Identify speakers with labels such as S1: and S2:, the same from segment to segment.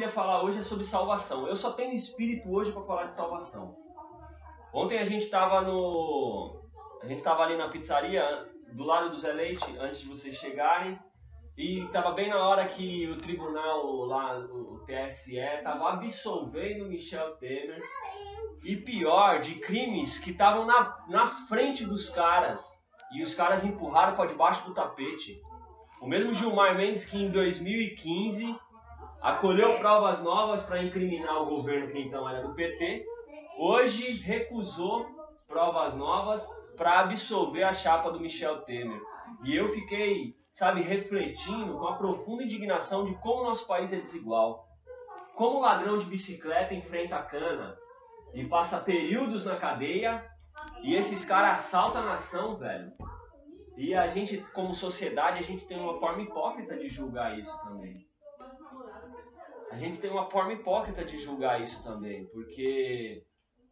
S1: queria falar hoje é sobre salvação. Eu só tenho espírito hoje para falar de salvação. Ontem a gente estava ali na pizzaria, do lado do Zé Leite, antes de vocês chegarem. E estava bem na hora que o tribunal lá, o TSE, estava absolvendo Michel Temer. E pior, de crimes que estavam na frente dos caras. E os caras empurraram para debaixo do tapete. O mesmo Gilmar Mendes que em 2015 acolheu provas novas para incriminar o governo que então era do PT, hoje recusou provas novas para absolver a chapa do Michel Temer. E eu fiquei, sabe, refletindo com a profunda indignação de como nosso país é desigual. Como o ladrão de bicicleta enfrenta a cana e passa períodos na cadeia, e esses caras assaltam a nação, velho. E a gente, como sociedade, a gente tem uma forma hipócrita de julgar isso também. Porque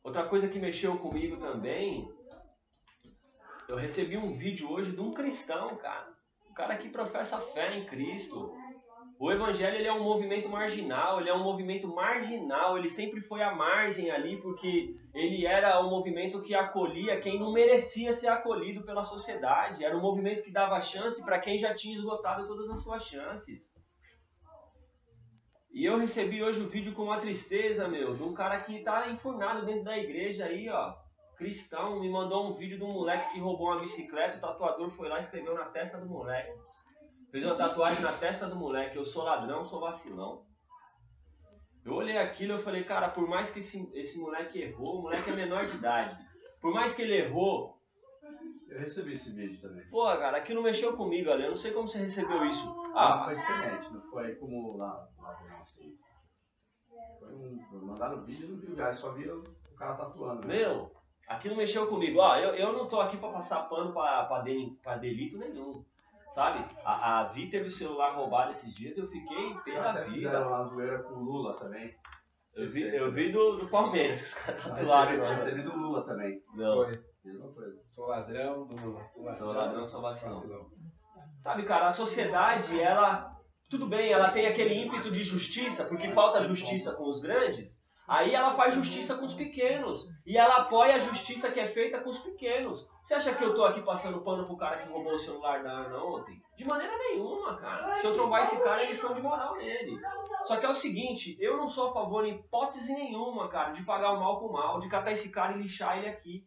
S1: outra coisa que mexeu comigo também, eu recebi um vídeo hoje de um cristão, cara. Um cara que professa fé em Cristo. O evangelho ele é um movimento marginal, ele sempre foi à margem ali, porque ele era um movimento que acolhia quem não merecia ser acolhido pela sociedade, era um movimento que dava chance para quem já tinha esgotado todas as suas chances. E eu recebi hoje o vídeo com uma tristeza, de um cara que tá enfurnado dentro da igreja aí, ó, cristão, me mandou um vídeo de um moleque que roubou uma bicicleta, o tatuador foi lá e escreveu na testa do moleque. Fez uma tatuagem na testa do moleque, eu sou ladrão, sou vacilão. Eu olhei aquilo e falei, cara, por mais que esse moleque errou, o moleque é menor de idade. Por mais que ele errou...
S2: Eu recebi esse vídeo também.
S1: Pô, cara, aquilo mexeu comigo, ali. Eu não sei como você recebeu isso.
S2: Foi diferente, não foi como lá do nosso. Mandaram o vídeo e não vi o gás, só vi o cara tatuando.
S1: Meu, aquilo mexeu comigo. Ó, eu não tô aqui pra passar pano pra delito nenhum. Sabe? A Vi teve o celular roubado esses dias, eu fiquei pé da vida.
S2: Fizeram uma zoeira com o Lula também.
S1: Eu vi do Palmeiras, que os caras tatuaram.
S2: Eu recebi do Lula também.
S1: Não.
S3: Foi. Sou ladrão do Lula.
S1: Sou ladrão, sou vacilão. Sabe, cara, a sociedade, ela... Tudo bem, ela tem aquele ímpeto de justiça, porque falta justiça com os grandes. Aí ela faz justiça com os pequenos. E ela apoia a justiça que é feita com os pequenos. Você acha que eu tô aqui passando pano pro cara que roubou o celular da Ana ontem? De maneira nenhuma, cara. Se eu trombar esse cara, é lição de moral nele. Só que é o seguinte, eu não sou a favor em hipótese nenhuma, cara, de pagar o mal com o mal, de catar esse cara e lixar ele aqui.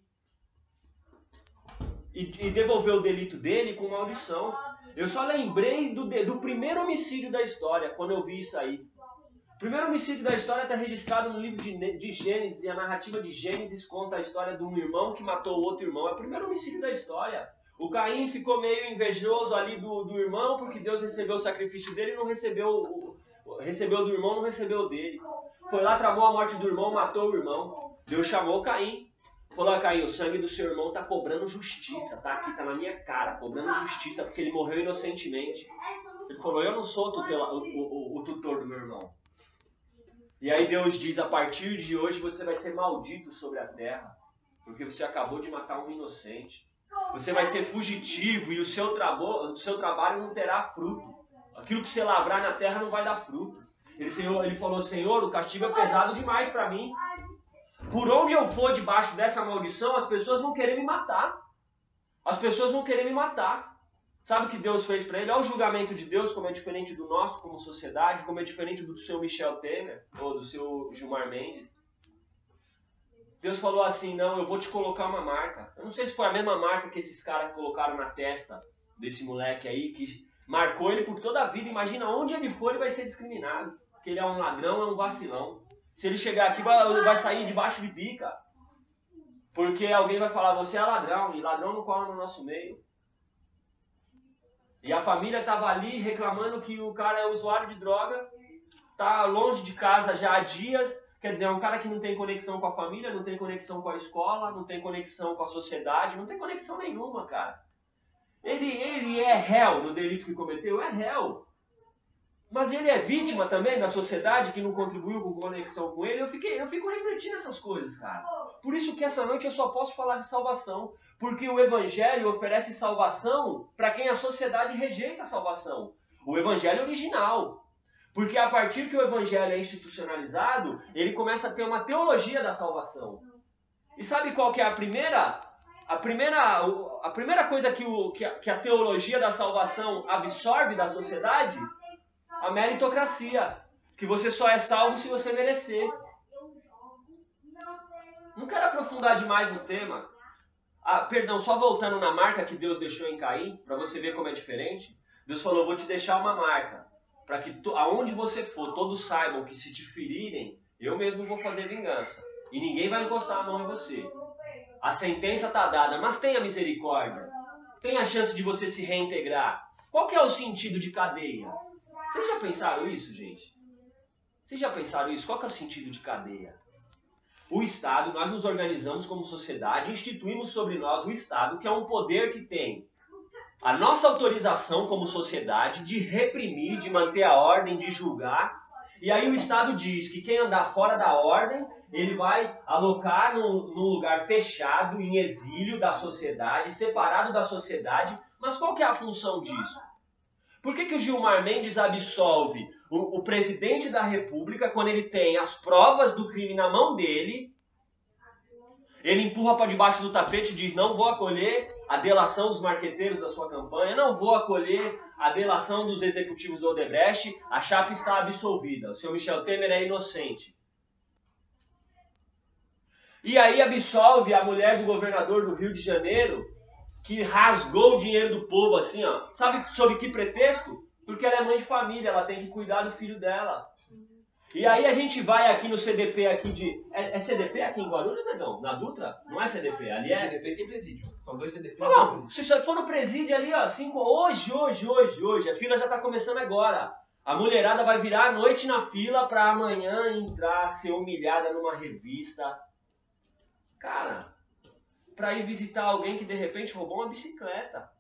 S1: E devolver o delito dele com maldição. Eu só lembrei do primeiro homicídio da história, quando eu vi isso aí. O primeiro homicídio da história está registrado no livro de Gênesis, e a narrativa de Gênesis conta a história de um irmão que matou o outro irmão. É o primeiro homicídio da história. O Caim ficou meio invejoso ali do irmão, porque Deus recebeu o sacrifício dele e não recebeu do irmão, não recebeu o dele. Foi lá, tramou a morte do irmão, matou o irmão. Deus chamou Caim. Falou, Caim, o sangue do seu irmão está cobrando justiça, tá aqui, tá na minha cara, cobrando justiça, porque ele morreu inocentemente. Ele falou, eu não sou o tutor do meu irmão. E aí Deus diz, a partir de hoje você vai ser maldito sobre a terra, porque você acabou de matar um inocente. Você vai ser fugitivo e o seu trabalho não terá fruto. Aquilo que você lavrar na terra não vai dar fruto. Ele falou, Senhor, o castigo é pesado demais para mim. Por onde eu for debaixo dessa maldição, as pessoas vão querer me matar. As pessoas vão querer me matar. Sabe o que Deus fez para ele? Olha o julgamento de Deus, como é diferente do nosso como sociedade, como é diferente do seu Michel Temer, ou do seu Gilmar Mendes. Deus falou assim, não, eu vou te colocar uma marca. Eu não sei se foi a mesma marca que esses caras colocaram na testa desse moleque aí, que marcou ele por toda a vida. Imagina onde ele for, ele vai ser discriminado. Porque ele é um ladrão, é um vacilão. Se ele chegar aqui, vai sair debaixo de pica. Porque alguém vai falar, você é ladrão, e ladrão não cola no nosso meio. E a família estava ali reclamando que o cara é usuário de droga, tá longe de casa já há dias. Quer dizer, é um cara que não tem conexão com a família, não tem conexão com a escola, não tem conexão com a sociedade, não tem conexão nenhuma, cara. Ele é réu no delito que cometeu, é réu. Mas ele é vítima também da sociedade que não contribuiu com conexão com ele. Eu fico refletindo essas coisas, cara. Por isso que essa noite eu só posso falar de salvação. Porque o Evangelho oferece salvação para quem a sociedade rejeita a salvação. O Evangelho original. Porque a partir que o evangelho é institucionalizado, ele começa a ter uma teologia da salvação. E sabe qual que é a primeira coisa que a teologia da salvação absorve da sociedade? A meritocracia. Que você só é salvo se você merecer. Não quero aprofundar demais no tema. Perdão, só voltando na marca que Deus deixou em Caim, para você ver como é diferente. Deus falou, vou te deixar uma marca, para que aonde você for, todos saibam que se te ferirem, eu mesmo vou fazer vingança. E ninguém vai encostar a mão em você. A sentença está dada, mas tenha misericórdia. Tenha a chance de você se reintegrar. Qual que é o sentido de cadeia? Vocês já pensaram isso, gente? Vocês já pensaram isso? Qual que é o sentido de cadeia? O Estado, nós nos organizamos como sociedade, instituímos sobre nós o Estado, que é um poder que tem a nossa autorização como sociedade de reprimir, de manter a ordem, de julgar. E aí o Estado diz que quem andar fora da ordem, ele vai alocar num lugar fechado, em exílio da sociedade, separado da sociedade. Mas qual que é a função disso? Por que o Gilmar Mendes absolve o presidente da República quando ele tem as provas do crime na mão dele? Ele empurra para debaixo do tapete e diz, não vou acolher a delação dos marqueteiros da sua campanha, não vou acolher a delação dos executivos do Odebrecht, a chapa está absolvida, o senhor Michel Temer é inocente. E aí absolve a mulher do governador do Rio de Janeiro, que rasgou o dinheiro do povo assim, ó. Sabe sob que pretexto? Porque ela é mãe de família, ela tem que cuidar do filho dela. E aí a gente vai aqui no CDP aqui de... É CDP aqui em Guarulhos, Negão? Na Dutra? Não é CDP, ali é...
S3: CDP tem presídio. São 2 CDP.
S1: Não, se você for no presídio ali, ó, hoje, a fila já tá começando agora. A mulherada vai virar a noite na fila pra amanhã entrar, ser humilhada numa revista. Cara, pra ir visitar alguém que de repente roubou uma bicicleta.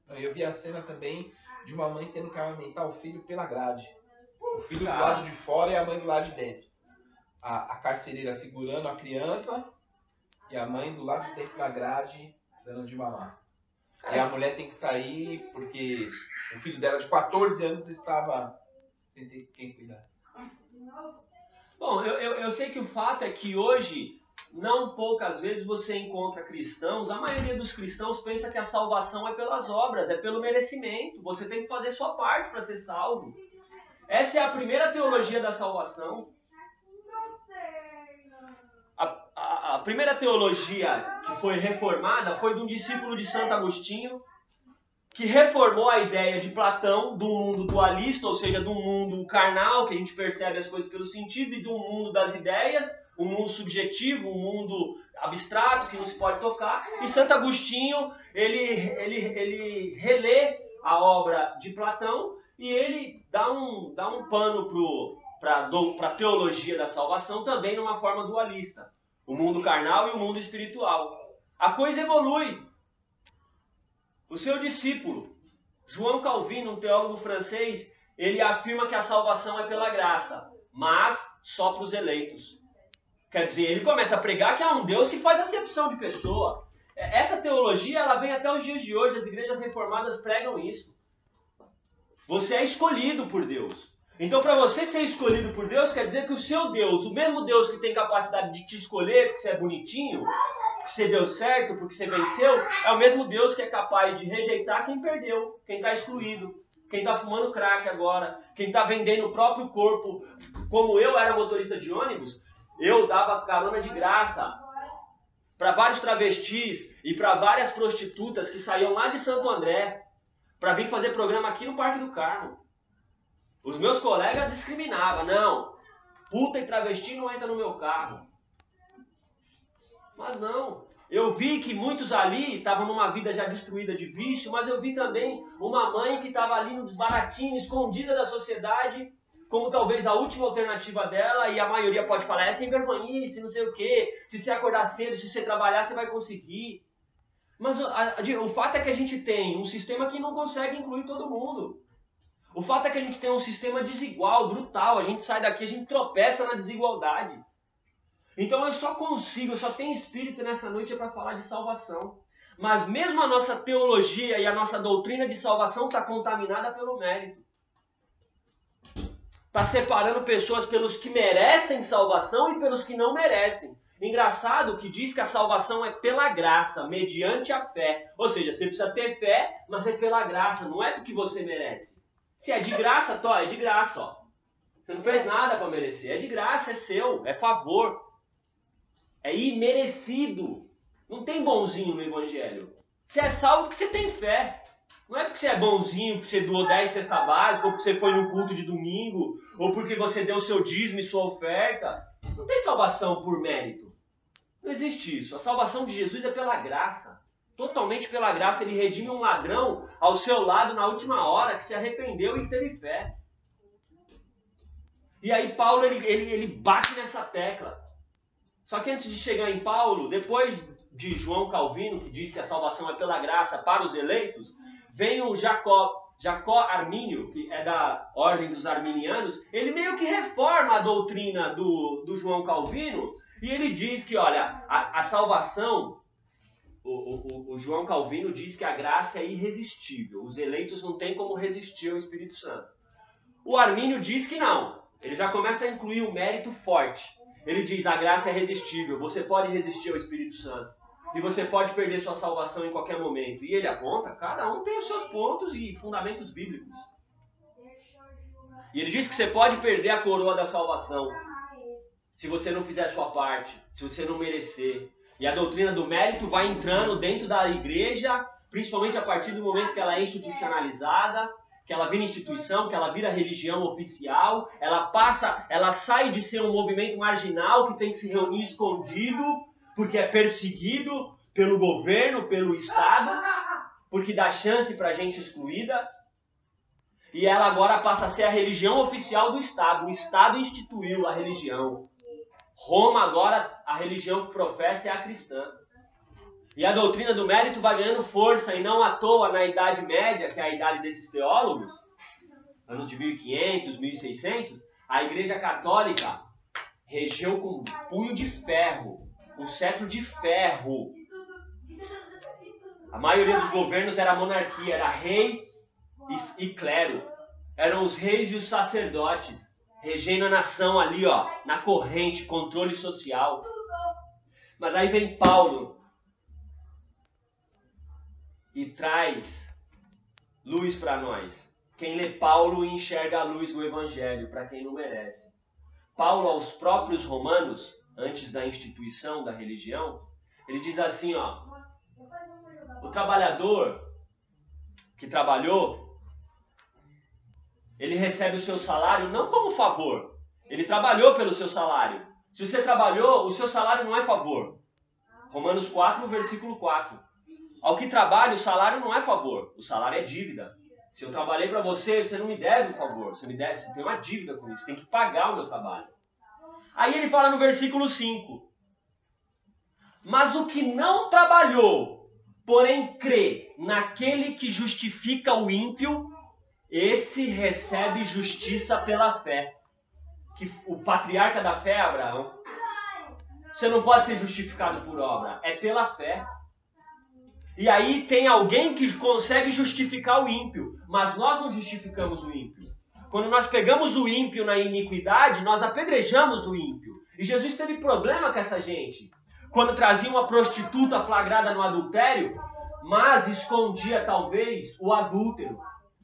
S3: Eu vi a cena também de uma mãe tendo que amamentar o filho pela grade. O filho
S1: Cara,
S3: do lado de fora e a mãe do lado de dentro. A carcereira segurando a criança e a mãe do lado de dentro da grade dando de mamar. E a mulher tem que sair porque o filho dela de 14 anos estava sem ter quem cuidar.
S1: Bom, eu sei que o fato é que hoje, não poucas vezes você encontra cristãos, a maioria dos cristãos pensa que a salvação é pelas obras, é pelo merecimento. Você tem que fazer sua parte para ser salvo. Essa é a primeira teologia da salvação. A primeira teologia que foi reformada foi de um discípulo de Santo Agostinho, que reformou a ideia de Platão do mundo dualista, ou seja, do mundo carnal, que a gente percebe as coisas pelo sentido, e do mundo das ideias, um mundo subjetivo, um mundo abstrato que não se pode tocar. E Santo Agostinho, ele relê a obra de Platão e ele dá um pano para a teologia da salvação também numa forma dualista. O mundo carnal e o mundo espiritual. A coisa evolui. O seu discípulo, João Calvino, um teólogo francês, ele afirma que a salvação é pela graça, mas só para os eleitos. Quer dizer, ele começa a pregar que há um Deus que faz acepção de pessoa. Essa teologia ela vem até os dias de hoje, as igrejas reformadas pregam isso. Você é escolhido por Deus. Então, para você ser escolhido por Deus, quer dizer que o seu Deus, o mesmo Deus que tem capacidade de te escolher porque você é bonitinho, porque você deu certo, porque você venceu, é o mesmo Deus que é capaz de rejeitar quem perdeu, quem está excluído, quem está fumando crack agora, quem está vendendo o próprio corpo. Como eu era motorista de ônibus, eu dava carona de graça para vários travestis e para várias prostitutas que saíam lá de Santo André para vir fazer programa aqui no Parque do Carmo. Os meus colegas discriminavam. Não, puta e travesti não entra no meu carro. Mas não. Eu vi que muitos ali estavam numa vida já destruída de vício, mas eu vi também uma mãe que estava ali no desbaratinho, escondida da sociedade, como talvez a última alternativa dela, e a maioria pode falar, é sem vergonhice, não sei o quê, se você acordar cedo, se você trabalhar, você vai conseguir. Mas o fato é que a gente tem um sistema que não consegue incluir todo mundo. O fato é que a gente tem um sistema desigual, brutal. A gente sai daqui, a gente tropeça na desigualdade. Então eu só tenho espírito nessa noite para falar de salvação. Mas mesmo a nossa teologia e a nossa doutrina de salvação está contaminada pelo mérito. Está separando pessoas pelos que merecem salvação e pelos que não merecem. Engraçado que diz que a salvação é pela graça, mediante a fé. Ou seja, você precisa ter fé, mas é pela graça, não é porque você merece. Se é de graça, é de graça, ó. Você não fez nada para merecer. É de graça, é seu, é favor. É imerecido. Não tem bonzinho no evangelho. Você é salvo porque você tem fé. Não é porque você é bonzinho, porque você doou 10 cestas básicas, ou porque você foi no culto de domingo, ou porque você deu seu dízimo e sua oferta. Não tem salvação por mérito. Não existe isso. A salvação de Jesus é pela graça. Totalmente pela graça. Ele redime um ladrão ao seu lado na última hora, que se arrependeu e teve fé. E aí Paulo ele bate nessa tecla. Só que antes de chegar em Paulo, depois de João Calvino, que diz que a salvação é pela graça para os eleitos, vem o Jacó Armínio, que é da ordem dos arminianos. Ele meio que reforma a doutrina do João Calvino, e ele diz que, olha, a salvação, o João Calvino diz que a graça é irresistível, os eleitos não têm como resistir ao Espírito Santo. O Armínio diz que não, ele já começa a incluir o mérito forte. Ele diz, a graça é irresistível, você pode resistir ao Espírito Santo. E você pode perder sua salvação em qualquer momento. E ele aponta, cada um tem os seus pontos e fundamentos bíblicos. E ele diz que você pode perder a coroa da salvação se você não fizer a sua parte, se você não merecer. E a doutrina do mérito vai entrando dentro da igreja, principalmente a partir do momento que ela é institucionalizada, que ela vira instituição, que ela vira religião oficial, ela sai de ser um movimento marginal que tem que se reunir escondido, porque é perseguido pelo governo, pelo Estado, porque dá chance para gente excluída. E ela agora passa a ser a religião oficial do Estado. O Estado instituiu a religião. Roma agora, a religião que professa é a cristã. E a doutrina do mérito vai ganhando força, e não à toa na Idade Média, que é a idade desses teólogos, anos de 1500, 1600, a Igreja Católica regeu com punho de ferro, com cetro de ferro. A maioria dos governos era monarquia, era rei e clero. Eram os reis e os sacerdotes, regendo a nação ali, ó, na corrente, controle social. Mas aí vem Paulo e traz luz para nós. Quem lê Paulo enxerga a luz do Evangelho, para quem não merece. Paulo, aos próprios romanos, antes da instituição da religião, ele diz assim, ó, o trabalhador que trabalhou, ele recebe o seu salário não como favor, ele trabalhou pelo seu salário. Se você trabalhou, o seu salário não é favor. Romanos 4, versículo 4. Ao que trabalha, o salário não é favor, o salário é dívida. Se eu trabalhei para você, você não me deve um favor, você tem uma dívida com isso, tem que pagar o meu trabalho. Aí ele fala no versículo 5. Mas o que não trabalhou, porém crê naquele que justifica o ímpio, esse recebe justiça pela fé. Que o patriarca da fé é Abraão. Você não pode ser justificado por obra, é pela fé. E aí tem alguém que consegue justificar o ímpio, mas nós não justificamos o ímpio. Quando nós pegamos o ímpio na iniquidade, nós apedrejamos o ímpio. E Jesus teve problema com essa gente. Quando trazia uma prostituta flagrada no adultério, mas escondia talvez o adúltero.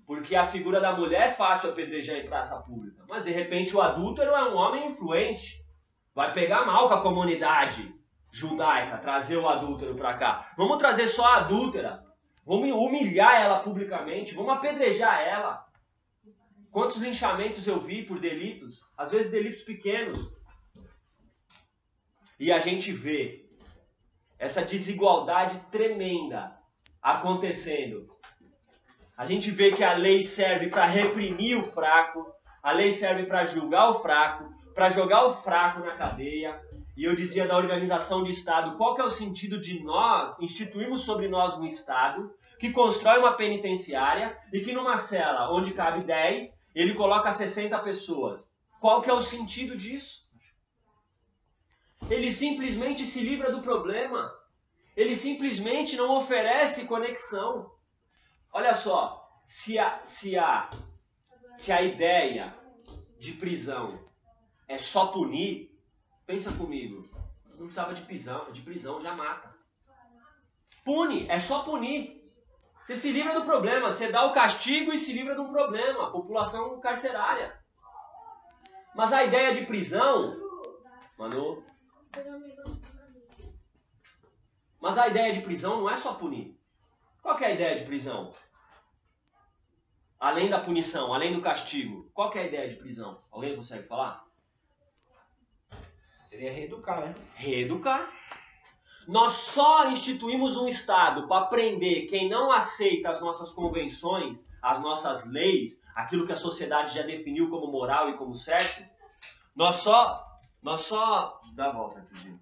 S1: Porque a figura da mulher é fácil apedrejar em praça pública. Mas de repente o adúltero é um homem influente. Vai pegar mal com a comunidade judaica, trazer o adúltero para cá. Vamos trazer só a adúltera. Vamos humilhar ela publicamente. Vamos apedrejar ela. Quantos linchamentos eu vi por delitos? Às vezes delitos pequenos. E a gente vê essa desigualdade tremenda acontecendo. A gente vê que a lei serve para reprimir o fraco. A lei serve para julgar o fraco. Para jogar o fraco na cadeia. E eu dizia da organização de Estado, qual que é o sentido de nós instituirmos sobre nós um Estado que constrói uma penitenciária e que numa cela onde cabe 10, ele coloca 60 pessoas. Qual que é o sentido disso? Ele simplesmente se livra do problema. Ele simplesmente não oferece conexão. Olha só, se a ideia de prisão é só punir, pensa comigo, não precisava de prisão, já mata. Pune, é só punir. Você se livra do problema, você dá o castigo e se livra de um problema, a população carcerária. Mas a ideia de prisão, Manu, mas a ideia de prisão não é só punir. Qual que é a ideia de prisão? Além da punição, além do castigo, qual que é a ideia de prisão? Alguém consegue falar?
S3: Seria reeducar, né?
S1: Reeducar. Nós só instituímos um Estado para prender quem não aceita as nossas convenções, as nossas leis, aquilo que a sociedade já definiu como moral e como certo. Nós só... Dá a volta aqui, Gil.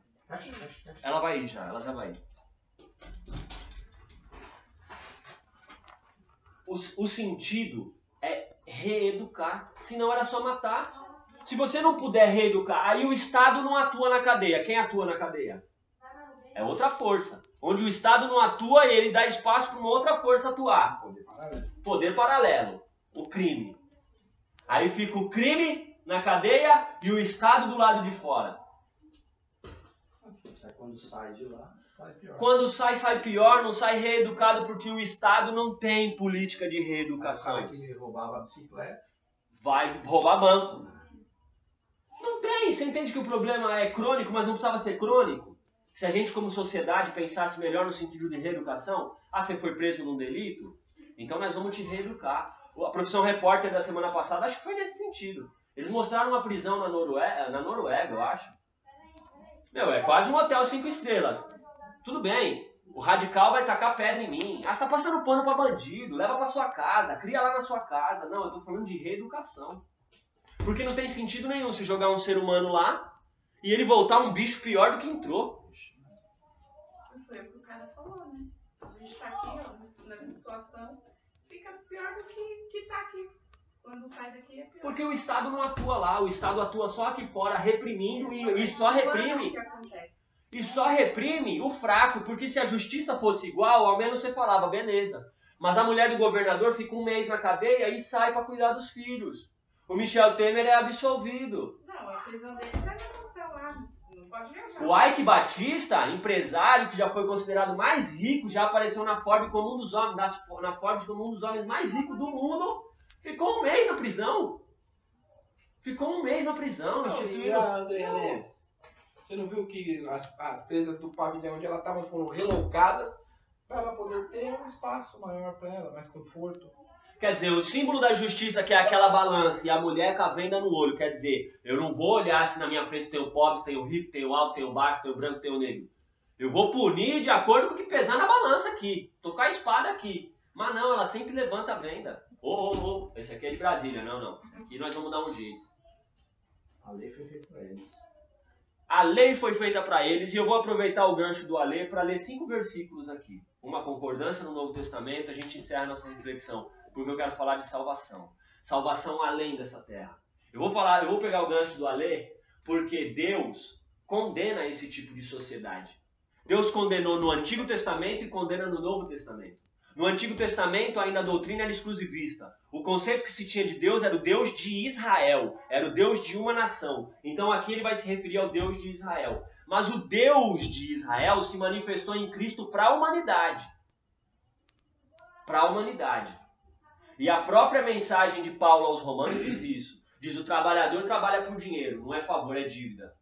S1: Ela vai ir já, ela já vai ir. O sentido é reeducar, senão era só matar. Se você não puder reeducar, aí o Estado não atua na cadeia. Quem atua na cadeia? É outra força. Onde o Estado não atua, ele dá espaço para uma outra força atuar. Poder paralelo. O crime. Aí fica o crime na cadeia e o Estado do lado de fora.
S2: Quando sai de lá, sai pior.
S1: Quando sai pior, não sai reeducado porque o Estado não tem política de reeducação.
S2: O cara que roubava a bicicleta
S1: vai roubar banco. Não tem. Você entende que o problema é crônico, mas não precisava ser crônico? Se a gente como sociedade pensasse melhor no sentido de reeducação, você foi preso num delito? Então nós vamos te reeducar. A profissão repórter da semana passada, acho que foi nesse sentido. Eles mostraram uma prisão na Noruega, eu acho. Meu, é quase um hotel 5 estrelas. Tudo bem, o radical vai tacar pedra em mim. Você tá passando pano pra bandido, leva pra sua casa, cria lá na sua casa. Não, eu tô falando de reeducação. Porque não tem sentido nenhum se jogar um ser humano lá e ele voltar um bicho pior do que entrou.
S4: Foi o que o cara falou, né? A gente tá aqui, ó, nessa situação, fica pior do que tá aqui. Quando sai daqui é pior.
S1: Porque o Estado não atua lá, o Estado atua só aqui fora, reprimindo e só reprime. E só reprime o fraco, porque se a justiça fosse igual, ao menos você falava, beleza. Mas a mulher do governador fica um mês na cadeia e sai para cuidar dos filhos. O Michel Temer é absolvido.
S4: Não, a prisão dele vai acontecer lá. Não pode viajar.
S1: O Ike Batista, empresário que já foi considerado mais rico, já apareceu na Forbes como um dos homens mais ricos do mundo, ficou um mês na prisão. Ficou um mês na prisão.
S3: E a Andréa Neves? Você não viu que as presas do pavilhão onde ela estava foram relocadas para ela poder ter um espaço maior para ela, mais conforto?
S1: Quer dizer, o símbolo da justiça, que é aquela balança, e a mulher com a venda no olho, quer dizer, eu não vou olhar se na minha frente tem o pobre, tem o rico, tem o alto, tem o baixo, tem o branco, tem o negro. Eu vou punir de acordo com o que pesar na balança aqui. Tô com a espada aqui. Mas não, ela sempre levanta a venda. Esse aqui é de Brasília. Não. Esse aqui nós vamos dar um jeito.
S2: a lei foi feita para eles.
S1: A lei foi feita para eles, e eu vou aproveitar o gancho do Alê para ler 5 versículos aqui. Uma concordância no Novo Testamento, a gente encerra a nossa reflexão, porque eu quero falar de salvação. Salvação além dessa terra. Eu vou pegar o gancho do Alê, porque Deus condena esse tipo de sociedade. Deus condenou no Antigo Testamento e condena no Novo Testamento. No Antigo Testamento, ainda a doutrina era exclusivista. O conceito que se tinha de Deus era o Deus de Israel. Era o Deus de uma nação. Então aqui ele vai se referir ao Deus de Israel. Mas o Deus de Israel se manifestou em Cristo para a humanidade. Para a humanidade. E a própria mensagem de Paulo aos Romanos diz isso. Diz: o trabalhador trabalha por dinheiro, não é favor, é dívida.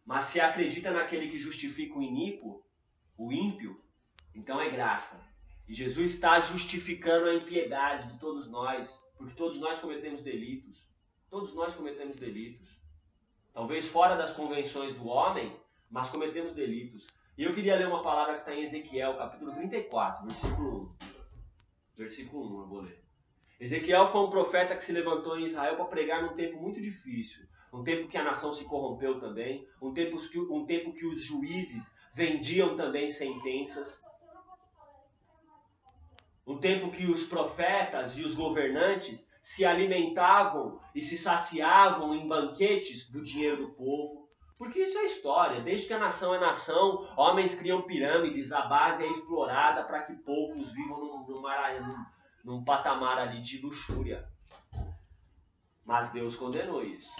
S1: Mas se acredita naquele que justifica o iníquo, o ímpio, então é graça. E Jesus está justificando a impiedade de todos nós, porque todos nós cometemos delitos. Todos nós cometemos delitos. Talvez fora das convenções do homem, mas cometemos delitos. E eu queria ler uma palavra que está em Ezequiel, capítulo 34, versículo 1. Versículo 1, eu vou ler. Ezequiel foi um profeta que se levantou em Israel para pregar num tempo muito difícil. Um tempo que a nação se corrompeu também. Um tempo que os juízes vendiam também sentenças. Um tempo que os profetas e os governantes se alimentavam e se saciavam em banquetes do dinheiro do povo. Porque isso é história. Desde que a nação é nação, homens criam pirâmides, a base é explorada para que poucos vivam num patamar ali de luxúria. Mas Deus condenou isso.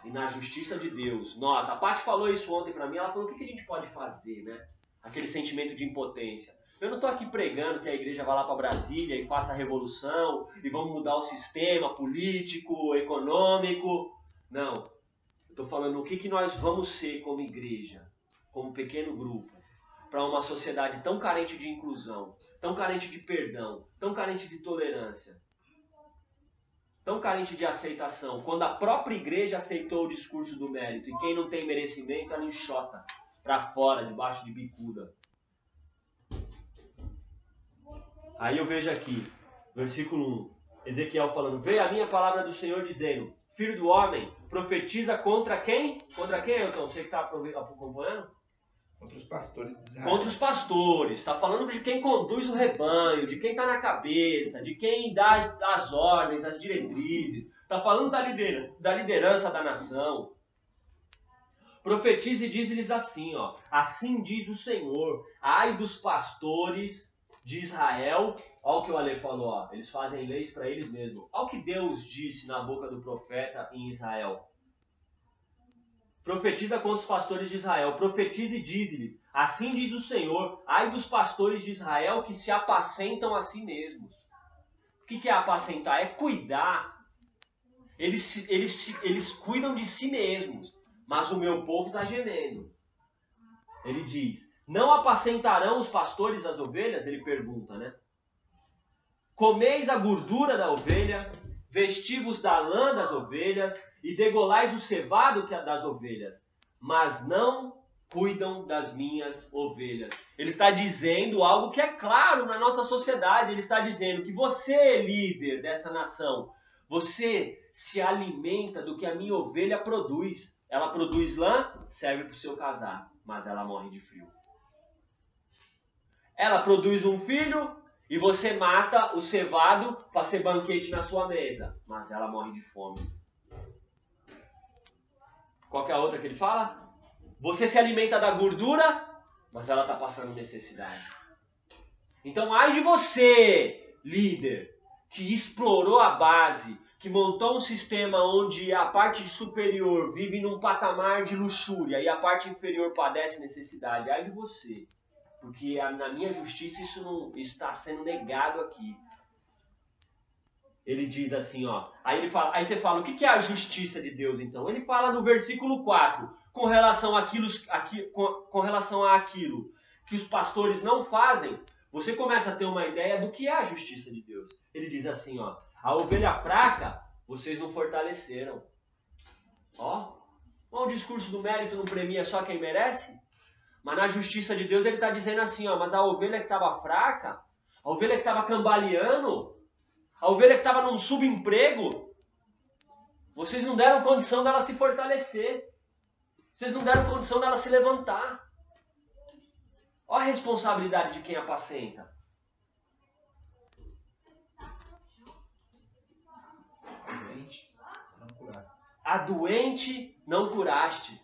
S1: E na justiça de Deus, a Paty falou isso ontem pra mim, ela falou, o que a gente pode fazer, né? Aquele sentimento de impotência. Eu não estou aqui pregando que a igreja vá lá para Brasília e faça a revolução e vamos mudar o sistema político, econômico. Não. Eu estou falando o que nós vamos ser como igreja, como pequeno grupo, para uma sociedade tão carente de inclusão, tão carente de perdão, tão carente de tolerância, tão carente de aceitação. Quando a própria igreja aceitou o discurso do mérito e quem não tem merecimento, ela enxota para fora, debaixo de bicuda. Aí eu vejo aqui, versículo 1, Ezequiel falando, veio a minha palavra do Senhor dizendo, filho do homem, profetiza contra quem? Contra quem, Elton? Você que está acompanhando?
S3: Contra os pastores de Israel.
S1: Contra os pastores. Está falando de quem conduz o rebanho, de quem está na cabeça, de quem dá as ordens, as diretrizes. Está falando da liderança da nação. Profetiza e diz-lhes assim, ó. Assim diz o Senhor, ai dos pastores de Israel. Olha o que o Ale falou, ó. Eles fazem leis para eles mesmos. Olha o que Deus disse na boca do profeta em Israel. Profetiza contra os pastores de Israel. Profetiza e diz-lhes, assim diz o Senhor, ai dos pastores de Israel que se apacentam a si mesmos. O que é apacentar? É cuidar. Eles cuidam de si mesmos. Mas o meu povo está gemendo. Ele diz, não apacentarão os pastores as ovelhas? Ele pergunta, né? Comeis a gordura da ovelha, vestivos da lã das ovelhas e degolais o cevado das ovelhas, mas não cuidam das minhas ovelhas. Ele está dizendo algo que é claro na nossa sociedade. Ele está dizendo que você, líder dessa nação, você se alimenta do que a minha ovelha produz. Ela produz lã, serve para o seu casar, mas ela morre de frio. Ela produz um filho e você mata o cevado para ser banquete na sua mesa, mas ela morre de fome. Qual que é a outra que ele fala? Você se alimenta da gordura, mas ela está passando necessidade. Então, ai de você, líder, que explorou a base, que montou um sistema onde a parte superior vive num patamar de luxúria e a parte inferior padece necessidade. Ai de você, porque na minha justiça isso não está sendo negado aqui. Ele diz assim, ó. Aí você fala, o que é a justiça de Deus então? Ele fala no versículo 4, com relação àquilo que os pastores não fazem, você começa a ter uma ideia do que é a justiça de Deus. Ele diz assim, ó. A ovelha fraca, vocês não fortaleceram. Ó, o discurso do mérito não premia só quem merece? Mas na justiça de Deus ele está dizendo assim, ó, mas a ovelha que estava fraca, a ovelha que estava cambaleando, a ovelha que estava num subemprego, vocês não deram condição dela se fortalecer. Vocês não deram condição dela se levantar. Olha a responsabilidade de quem apacenta. A doente não curaste.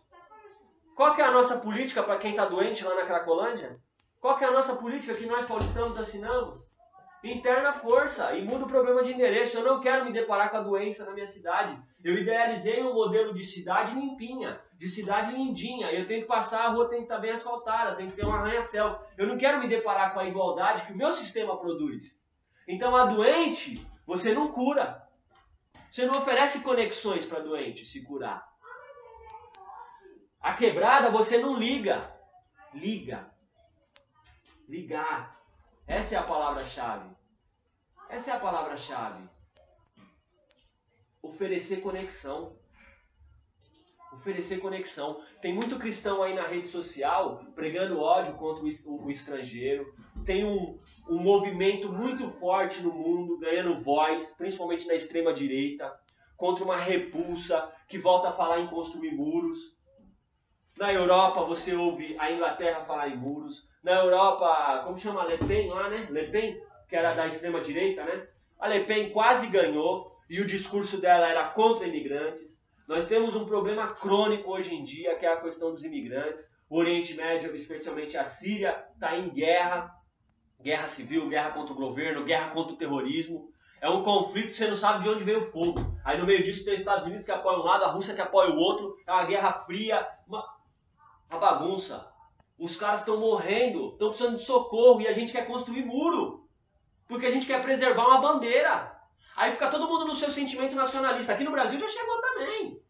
S1: Qual que é a nossa política para quem está doente lá na Cracolândia? Qual que é a nossa política que nós paulistanos assinamos? Interna força e muda o problema de endereço. Eu não quero me deparar com a doença na minha cidade. Eu idealizei um modelo de cidade limpinha, de cidade lindinha. Eu tenho que passar, a rua tem que estar bem asfaltada, tem que ter um arranha-céu. Eu não quero me deparar com a igualdade que o meu sistema produz. Então a doente, você não cura. Você não oferece conexões para a doente se curar. A quebrada você não liga. Liga. Ligar. Essa é a palavra-chave. Essa é a palavra-chave. Oferecer conexão. Oferecer conexão. Tem muito cristão aí na rede social pregando ódio contra o estrangeiro. Tem um movimento muito forte no mundo, ganhando voz, principalmente na extrema-direita, contra uma repulsa que volta a falar em construir muros. Na Europa você ouve a Inglaterra falar em muros. Na Europa, como chama? Le Pen lá, né? Le Pen, que era da extrema-direita, né? A Le Pen quase ganhou e o discurso dela era contra imigrantes. Nós temos um problema crônico hoje em dia, que é a questão dos imigrantes. O Oriente Médio, especialmente a Síria, está em guerra. Guerra civil, guerra contra o governo, guerra contra o terrorismo. É um conflito que você não sabe de onde veio o fogo. Aí no meio disso tem os Estados Unidos que apoia um lado, a Rússia que apoia o outro. É uma guerra fria, uma bagunça. Os caras estão morrendo, estão precisando de socorro e a gente quer construir muro. Porque a gente quer preservar uma bandeira. Aí fica todo mundo no seu sentimento nacionalista. Aqui no Brasil já chegou também.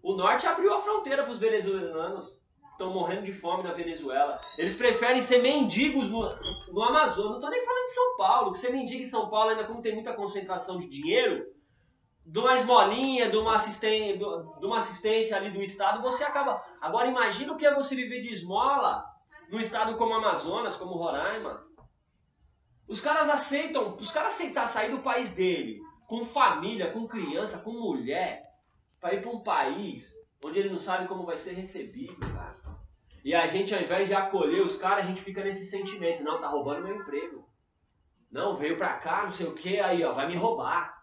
S1: O norte abriu a fronteira para os venezuelanos. Estão morrendo de fome na Venezuela. Eles preferem ser mendigos no Amazonas. Não estou nem falando de São Paulo. Que ser mendigo em São Paulo, ainda como tem muita concentração de dinheiro, de uma esmolinha, de uma assistência ali do Estado, você acaba... Agora imagina o que é você viver de esmola num estado como Amazonas, como Roraima. Os caras aceitar sair do país dele, com família, com criança, com mulher, para ir para um país onde ele não sabe como vai ser recebido, cara. E a gente, ao invés de acolher os caras, a gente fica nesse sentimento. Não, tá roubando meu emprego. Não, veio pra cá, não sei o que, aí ó, vai me roubar.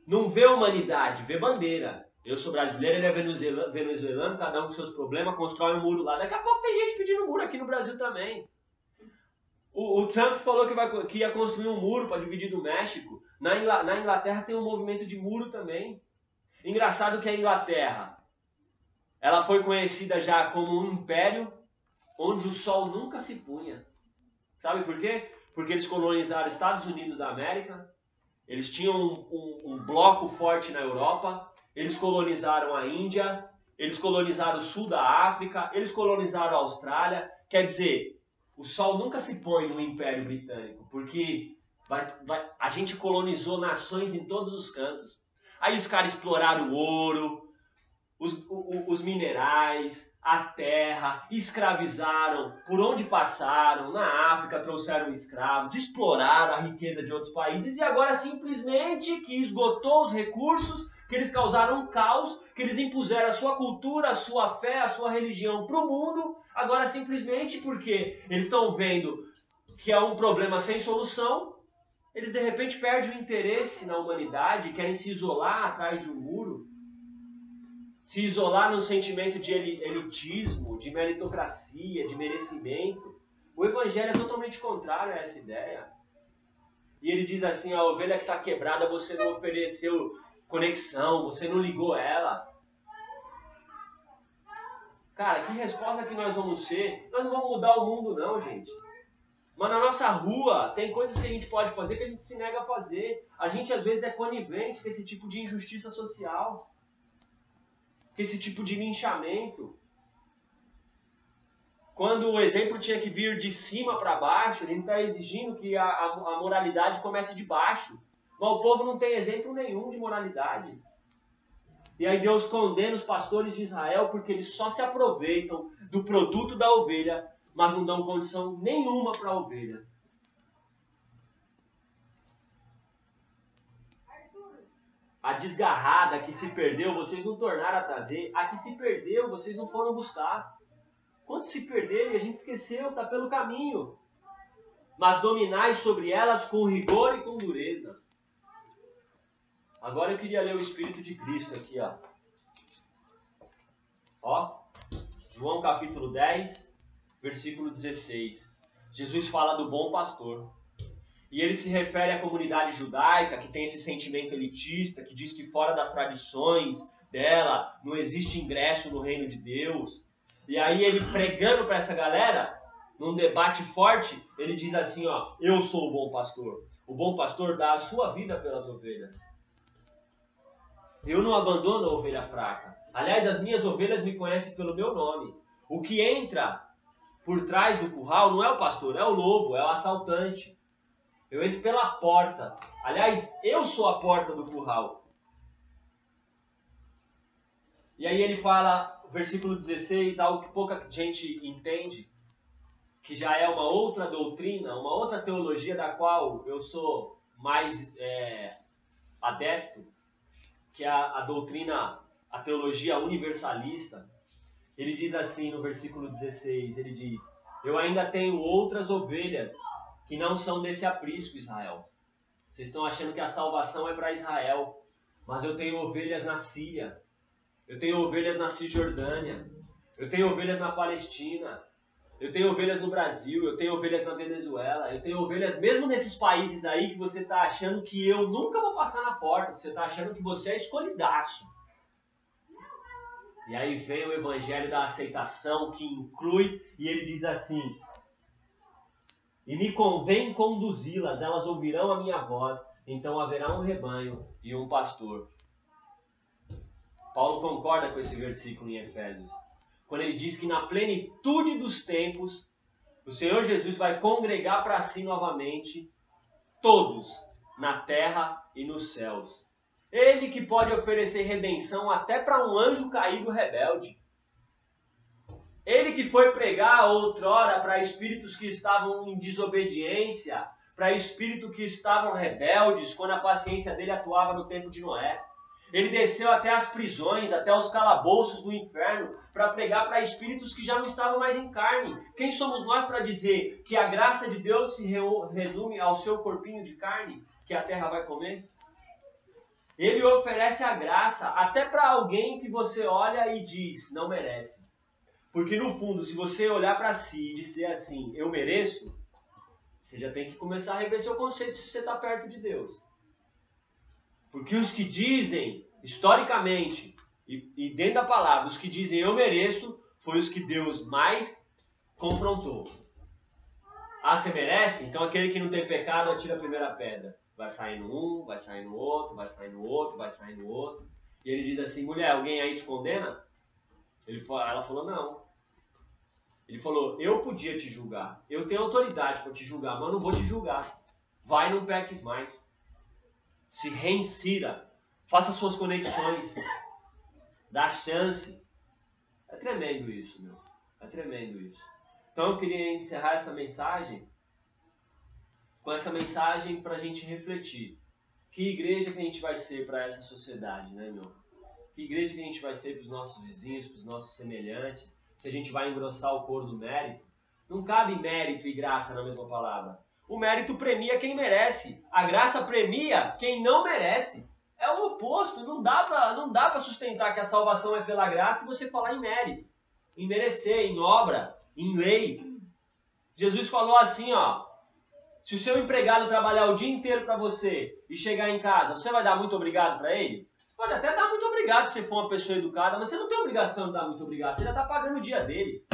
S1: Não vê humanidade, vê bandeira. Eu sou brasileiro, ele é venezuelano, cada um com seus problemas, constrói um muro lá. Daqui a pouco tem gente pedindo muro aqui no Brasil também. O Trump falou que ia construir um muro para dividir do México. Na Inglaterra tem um movimento de muro também. Engraçado que a Inglaterra, ela foi conhecida já como um império onde o sol nunca se punha. Sabe por quê? Porque eles colonizaram os Estados Unidos da América, eles tinham um bloco forte na Europa, eles colonizaram a Índia, eles colonizaram o sul da África, eles colonizaram a Austrália. Quer dizer, o sol nunca se põe no Império Britânico, porque a gente colonizou nações em todos os cantos. Aí os caras exploraram o ouro, os minerais, a terra, escravizaram por onde passaram, na África trouxeram escravos, exploraram a riqueza de outros países e agora simplesmente que esgotou os recursos, que eles causaram um caos, que eles impuseram a sua cultura, a sua fé, a sua religião para o mundo, agora simplesmente porque eles estão vendo que é um problema sem solução, eles de repente perdem o interesse na humanidade, querem se isolar atrás de um muro, se isolar num sentimento de elitismo, de meritocracia, de merecimento. O Evangelho é totalmente contrário a essa ideia. E ele diz assim, a ovelha que está quebrada, você não ofereceu conexão, você não ligou ela. Cara, que resposta que nós vamos ser? Nós não vamos mudar o mundo não, gente. Mas na nossa rua tem coisas que a gente pode fazer que a gente se nega a fazer. A gente às vezes é conivente com esse tipo de injustiça social, com esse tipo de linchamento. Quando o exemplo tinha que vir de cima para baixo, ele está exigindo que a moralidade comece de baixo. Mas o povo não tem exemplo nenhum de moralidade. E aí Deus condena os pastores de Israel porque eles só se aproveitam do produto da ovelha, mas não dão condição nenhuma para a ovelha. A desgarrada que se perdeu, vocês não tornaram a trazer. A que se perdeu, vocês não foram buscar. Quando se perderam e a gente esqueceu, está pelo caminho. Mas dominai sobre elas com rigor e com dureza. Agora eu queria ler o Espírito de Cristo aqui, ó. Ó, João capítulo 10, versículo 16. Jesus fala do bom pastor. E ele se refere à comunidade judaica, que tem esse sentimento elitista, que diz que fora das tradições dela não existe ingresso no reino de Deus. E aí ele pregando para essa galera, num debate forte, ele diz assim, ó, eu sou o bom pastor. O bom pastor dá a sua vida pelas ovelhas. Eu não abandono a ovelha fraca. Aliás, as minhas ovelhas me conhecem pelo meu nome. O que entra por trás do curral não é o pastor, é o lobo, é o assaltante. Eu entro pela porta. Aliás, eu sou a porta do curral. E aí ele fala, versículo 16, algo que pouca gente entende, que já é uma outra doutrina, uma outra teologia da qual eu sou mais adepto, que é a doutrina, a teologia universalista. Ele diz assim no versículo 16, ele diz, eu ainda tenho outras ovelhas que não são desse aprisco, Israel. Vocês estão achando que a salvação é para Israel, mas eu tenho ovelhas na Síria, eu tenho ovelhas na Cisjordânia, eu tenho ovelhas na Palestina, Eu tenho ovelhas no Brasil, eu tenho ovelhas na Venezuela, eu tenho ovelhas mesmo nesses países aí que você está achando que eu nunca vou passar na porta, que você está achando que você é escolhidaço. E aí vem o evangelho da aceitação que inclui, e ele diz assim: e me convém conduzi-las, elas ouvirão a minha voz, então haverá um rebanho e um pastor. Paulo concorda com esse versículo em Efésios, quando ele diz que na plenitude dos tempos, o Senhor Jesus vai congregar para si novamente todos, na terra e nos céus. Ele que pode oferecer redenção até para um anjo caído rebelde. Ele que foi pregar outrora para espíritos que estavam em desobediência, para espíritos que estavam rebeldes, quando a paciência dele atuava no tempo de Noé. Ele desceu até as prisões, até os calabouços do inferno, para pregar para espíritos que já não estavam mais em carne. Quem somos nós para dizer que a graça de Deus se resume ao seu corpinho de carne, que a terra vai comer? Ele oferece a graça até para alguém que você olha e diz, não merece. Porque no fundo, se você olhar para si e dizer assim, eu mereço, você já tem que começar a rever seu conceito se você está perto de Deus. Porque os que dizem, historicamente, e dentro da palavra, os que dizem eu mereço, foi os que Deus mais confrontou. Ah, você merece? Então aquele que não tem pecado atira a primeira pedra. Vai saindo um, vai saindo outro, vai saindo outro, vai saindo outro. E ele diz assim, mulher, alguém aí te condena? Ela falou, não. Ele falou, eu podia te julgar. Eu tenho autoridade para te julgar, mas eu não vou te julgar. Vai, não peques mais. Se reinsira. Faça suas conexões. Dá chance. É tremendo isso, meu. É tremendo isso. Então eu queria encerrar essa mensagem com essa mensagem para a gente refletir. Que igreja que a gente vai ser para essa sociedade, né, meu? Que igreja que a gente vai ser para os nossos vizinhos, para os nossos semelhantes? Se a gente vai engrossar o coro do mérito? Não cabe mérito e graça na mesma palavra. O mérito premia quem merece. A graça premia quem não merece. É o oposto. Não dá para sustentar que a salvação é pela graça e você falar em mérito, em merecer, em obra, em lei. Jesus falou assim, ó. Se o seu empregado trabalhar o dia inteiro para você e chegar em casa, você vai dar muito obrigado para ele? Você pode até dar muito obrigado se for uma pessoa educada, mas você não tem obrigação de dar muito obrigado. Você já está pagando o dia dele.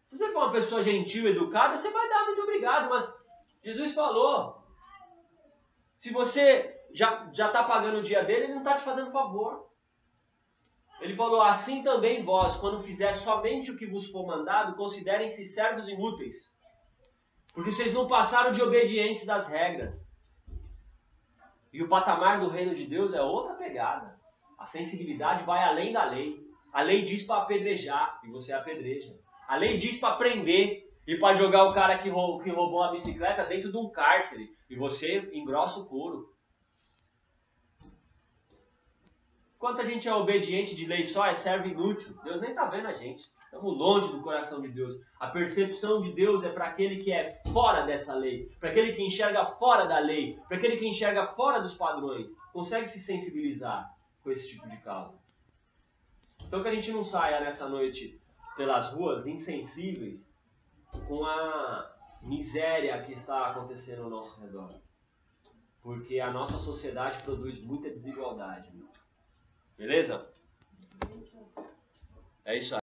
S1: Se você for uma pessoa gentil, educada, você vai dar muito obrigado, mas Jesus falou, se você já está pagando o dia dele, ele não está te fazendo favor. Ele falou, assim também vós, quando fizer somente o que vos for mandado, considerem-se servos inúteis, porque vocês não passaram de obedientes das regras. E o patamar do reino de Deus é outra pegada. A sensibilidade vai além da lei. A lei diz para apedrejar, e você apedreja. A lei diz para prender e para jogar o cara que roubou uma bicicleta dentro de um cárcere. E você engrossa o couro. Quanta gente é obediente de lei só, é servo inútil. Deus nem está vendo a gente. Estamos longe do coração de Deus. A percepção de Deus é para aquele que é fora dessa lei. Para aquele que enxerga fora da lei. Para aquele que enxerga fora dos padrões. Consegue se sensibilizar com esse tipo de causa. Então que a gente não saia nessa noite pelas ruas insensíveis com a miséria que está acontecendo ao nosso redor. Porque a nossa sociedade produz muita desigualdade. Beleza? É isso aí.